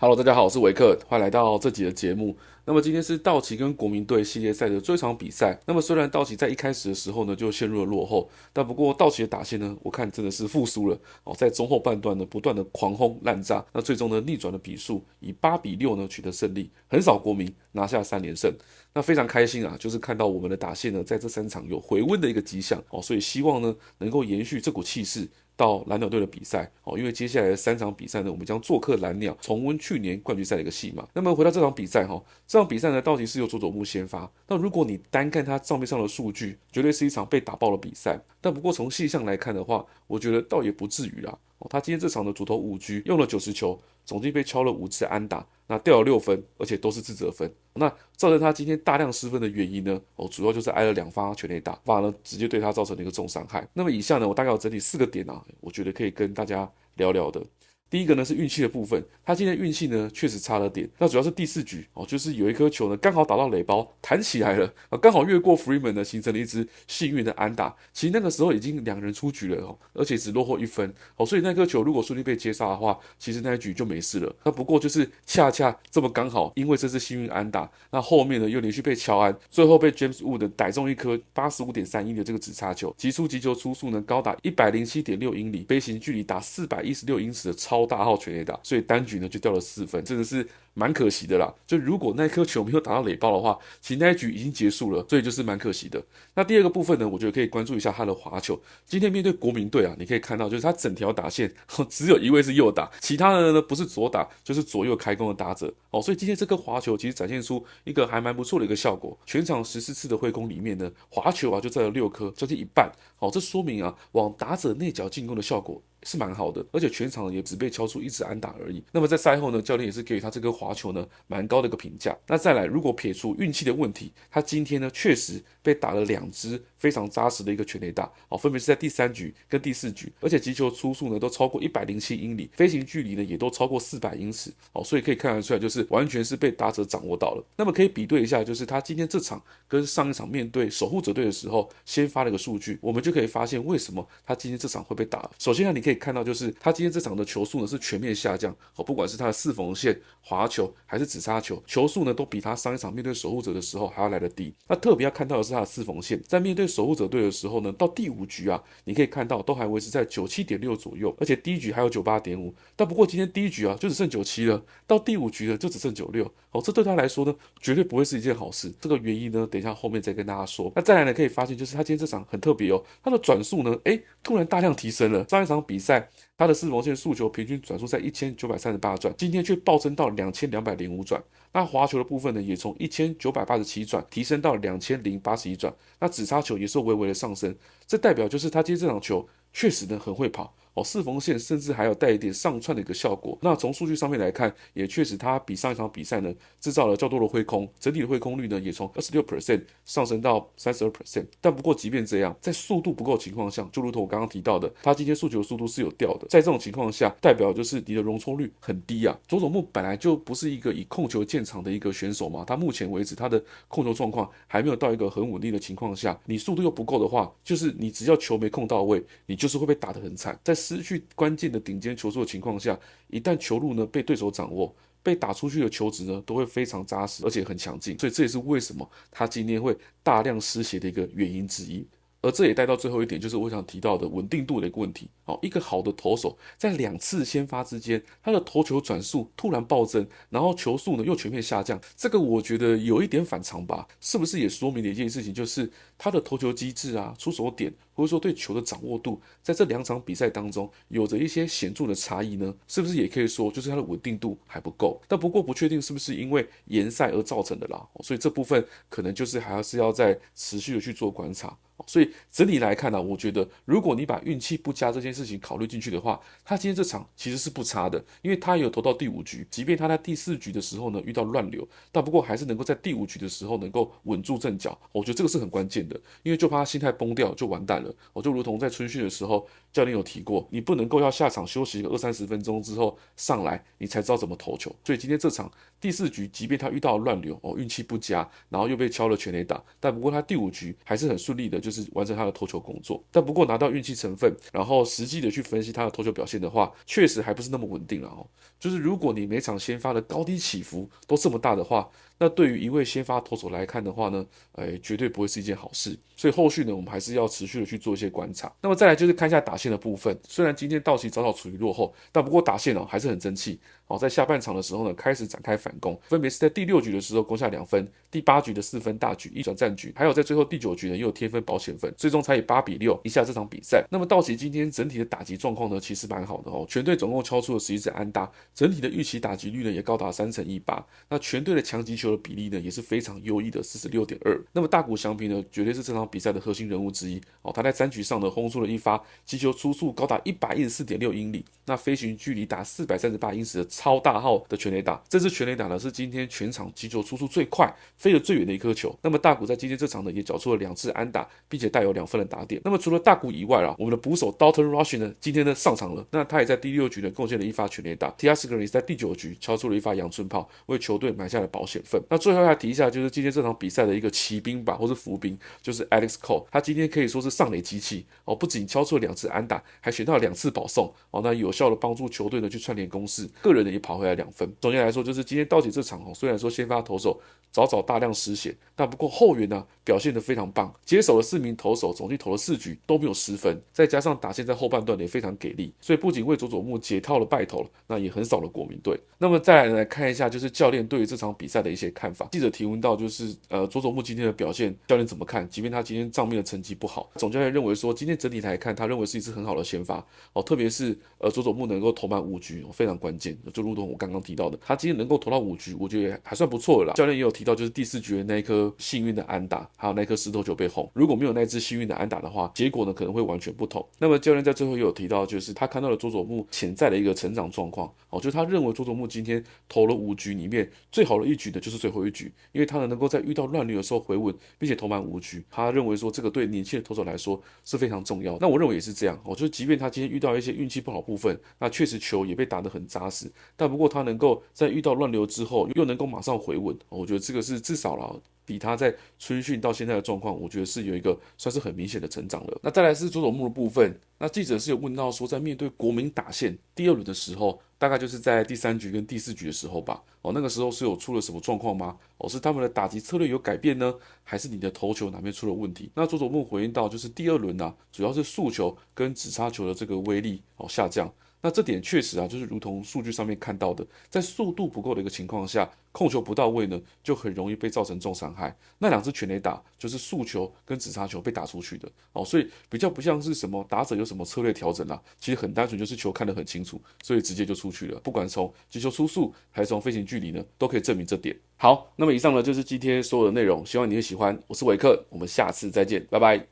Hello，大家好，我是维克，欢迎来到这集的节目。那么今天是道奇跟国民队系列赛的最后一场比赛。那么虽然道奇在一开始的时候呢就陷入了落后，但不过道奇的打线呢，我看真的是复苏了哦，在中后半段呢不断的狂轰滥炸，那最终呢逆转的比数以8-6呢取得胜利，横扫国民，拿下3连胜。那非常开心啊，就是看到我们的打线呢在这3场有回温的一个迹象哦，所以希望呢能够延续这股气势。到蓝鸟队的比赛哦，因为接下来的3场比赛呢，我们将做客蓝鸟，重温去年冠军赛的一个戏码。那么回到这场比赛哈，这场比赛呢，到底是由佐佐木先发。那如果你单看他账面上的数据，绝对是一场被打爆的比赛。但不过从细项来看的话，我觉得倒也不至于啦。哦，他今天这场的主投5局，用了90球，总计被敲了5次安打，那掉了6分，而且都是自责分。那造成他今天大量失分的原因呢？哦，主要就是挨了2发全垒打，反而呢直接对他造成了一个重伤害。那么以下呢，我大概有整理4个点啊，我觉得可以跟大家聊聊的。第一个呢是运气的部分，他今天的运气呢确实差了点，那主要是第4局哦，就是有一颗球呢刚好打到垒包，弹起来了，刚好越过 Freeman 呢，形成了一支幸运的安打。其实那个时候已经2人出局了哦，而且只落后1分哦，所以那颗球如果顺利被接杀的话，其实那一局就没事了。那不过就是恰恰这么刚好，因为这次幸运安打，那后面呢又连续被乔安，最后被 James Wood 逮中一颗85.3英里的这个直插球，击出击球出速呢高达107.6英里，飞行距离达416英尺的超大号全垒打，所以单局呢就掉了4分，真的是蛮可惜的啦。就如果那颗球没有打到垒包的话，其实那一局已经结束了，所以就是蛮可惜的。那第二个部分呢，我觉得可以关注一下他的滑球。今天面对国民队啊，你可以看到就是他整条打线只有一位是右打，其他的呢不是左打就是左右开弓的打者哦，所以今天这个滑球其实展现出一个还蛮不错的一个效果。全场14次的挥空里面呢，滑球啊就占了6颗，将近一半。好，这说明啊往打者内角进攻的效果是蛮好的，而且全场也只被敲出1支安打而已。那么在赛后呢，教练也是给予他这个滑球呢蛮高的一个评价。那再来，如果撇除运气的问题，他今天呢确实被打了2支非常扎实的一个全垒打，哦，分别是在第3局跟第4局，而且击球出速呢都超过107英里，飞行距离呢也都超过400英尺，哦，所以可以看得出来，就是完全是被打者掌握到了。那么可以比对一下，就是他今天这场跟上一场面对守护者队的时候先发了一个数据，我们就可以发现为什么他今天这场会被打。首先呢，你可以看到就是他今天这场的球速呢是全面下降，哦，不管是他的四缝线、滑球还是直插球，球速呢都比他上一场面对守护者的时候还要来得低。那特别要看到的是他的四缝线，在面对守护者队的时候呢，到第5局啊，你可以看到都还维持在97.6左右，而且第一局还有98.5。但不过今天第一局啊就只剩97了，到第5局呢就只剩96。哦，这对他来说呢绝对不会是一件好事。这个原因呢，等一下后面再跟大家说。那再来呢，可以发现就是他今天这场很特别哦，他的转速呢，突然大量提升了。上一场比赛他的四缝线速球平均转速在1938转，今天却暴增到2205转。那滑球的部分呢，也从1987转提升到2081转。那直插球也是微微的上升，这代表就是他今天这场球确实呢很会跑哦，四缝线甚至还有带一点上窜的一个效果。那从数据上面来看，也确实他比上一场比赛呢制造了较多的挥空，整体的挥空率呢也从26% 上升到32%。但不过即便这样，在速度不够的情况下，就如同我刚刚提到的，他今天速球速度是有掉的，在这种情况下，代表就是你的容错率很低啊。佐佐木本来就不是一个以控球见长的一个选手嘛，他目前为止他的控球状况还没有到一个很稳定的情况下，你速度又不够的话，就是你只要球没控到位，你就是会被打得很惨。在失去关键的顶尖球速的情况下，一旦球路呢被对手掌握，被打出去的球质呢都会非常扎实，而且很强劲。所以这也是为什么他今天会大量失血的一个原因之一。而这也带到最后一点，就是我想提到的稳定度的一个问题。哦，一个好的投手在2次先发之间，他的投球转速突然暴增，然后球速呢又全面下降，这个我觉得有一点反常吧？是不是也说明了一件事情，就是他的投球机制啊、出手点，或者说对球的掌握度，在这2场比赛当中有着一些显著的差异呢？是不是也可以说，就是他的稳定度还不够？但不过不确定是不是因为延赛而造成的啦，所以这部分可能就是还是要再持续的去做观察。所以整体来看呢，我觉得如果你把运气不佳这件事情考虑进去的话，他今天这场其实是不差的，因为他也有投到第5局，即便他在第4局的时候呢遇到乱流，但不过还是能够在第5局的时候能够稳住阵脚，我觉得这个是很关键的，因为就怕他心态崩掉就完蛋了。了。就如同在春训的时候，教练有提过，你不能够要下场休息个20-30分钟之后上来，你才知道怎么投球。所以今天这场第4局，即便他遇到了乱流，运气不佳，然后又被敲了全垒打，但不过他第5局还是很顺利的，就是完成他的投球工作。但不过拿到运气成分，然后实际的去分析他的投球表现的话，确实还不是那么稳定了。就是如果你每场先发的高低起伏都这么大的话，那对于一位先发投手来看的话呢，绝对不会是一件好事。所以后续呢，我们还是要持续的去做一些观察。那么再来就是看一下打线的部分。虽然今天道奇早早处于落后，但不过打线还是很争气。在下半场的时候呢，开始展开反攻，分别是在第6局的时候攻下2分，第8局的4分大局一转战局，还有在最后第9局呢又有贴分保险分，最终才以8-6赢下这场比赛。那么道奇今天整体的打击状况呢，其实蛮好的全队总共敲出了11支安打，整体的预期打击率呢也高达3成18%。那全队的强击球的比例呢也是非常优异的46.2%。那么大谷翔平呢，绝对是这场比赛的核心人物之一他在3局上呢轰出了一发击球初速高达114.6英里，那飞行距离达438英尺的超大号的全垒打。这支全垒打呢是今天全场击球出速最快、飞得最远的一颗球。那么大谷在今天这场呢也缴出了2次安打，并且带有2分的打点。那么除了大谷以外我们的捕手 Dalton Rushing 呢今天呢上场了，那他也在第6局呢贡献了一发全垒打。Teoscar 也在第9局敲出了一发阳春炮，为球队埋下了保险分。那最后要提一下，就是今天这场比赛的一个骑兵吧，或是伏兵，就是 Alex Cole， 他今天可以说是上垒机器不仅敲出了2次安打，还选到了2次保送那有效的帮助球队呢去串联攻势，个人呢也跑回来2分。总结来说，就是今天道奇这场虽然说先发投手早早大量失血，但不过后援表现得非常棒，接手了4名投手，总计投了4局都没有失分，再加上打线在后半段也非常给力，所以不仅为佐佐木解套了败投了，那也横扫了国民队。那么再来看一下，就是教练对于这场比赛的一些看法。记者提问到，就是佐佐木今天的表现，教练怎么看？即便他今天账面的成绩不好，总教练认为说，今天整体来看，他认为是一次很好的先发特别是佐佐木能够投满5局非常关键。就如同我刚刚提到的，他今天能够投到5局，我觉得还算不错了啦。教练也有提到，就是第4局的那一颗幸运的安打，还有那颗石头球被轰，如果没有那支幸运的安打的话，结果呢可能会完全不同。那么教练在最后也有提到，就是他看到了佐佐木潜在的一个成长状况就是他认为佐佐木今天投了5局里面最好的一局的就是最后一局，因为他能够在遇到乱流的时候回稳，并且投满5局。他认为说这个对年轻的投手来说是非常重要的。那我认为也是这样就是即便他今天遇到一些运气不好部分，那确实球也被打得很扎实，但不过他能够在遇到乱流之后又能够马上回稳，我觉得这个是至少啦比他在春训到现在的状况，我觉得是有一个算是很明显的成长了。那再来是佐佐木的部分，那记者是有问到说，在面对国民打线第2轮的时候，大概就是在第3局跟第4局的时候吧那个时候是有出了什么状况吗是他们的打击策略有改变呢，还是你的投球哪边出了问题？那佐佐木回应到，就是第2轮主要是速球跟指叉球的这个威力下降。那这点确实就是如同数据上面看到的，在速度不够的一个情况下，控球不到位呢，就很容易被造成重伤害。那2支全垒打就是速球跟指叉球被打出去的所以比较不像是什么打者有什么策略调整其实很单纯就是球看得很清楚，所以直接就出去了。不管从击球出速还是从飞行距离呢，都可以证明这点。好，那么以上呢就是今天所有的内容，希望你会喜欢。我是维克，我们下次再见，拜拜。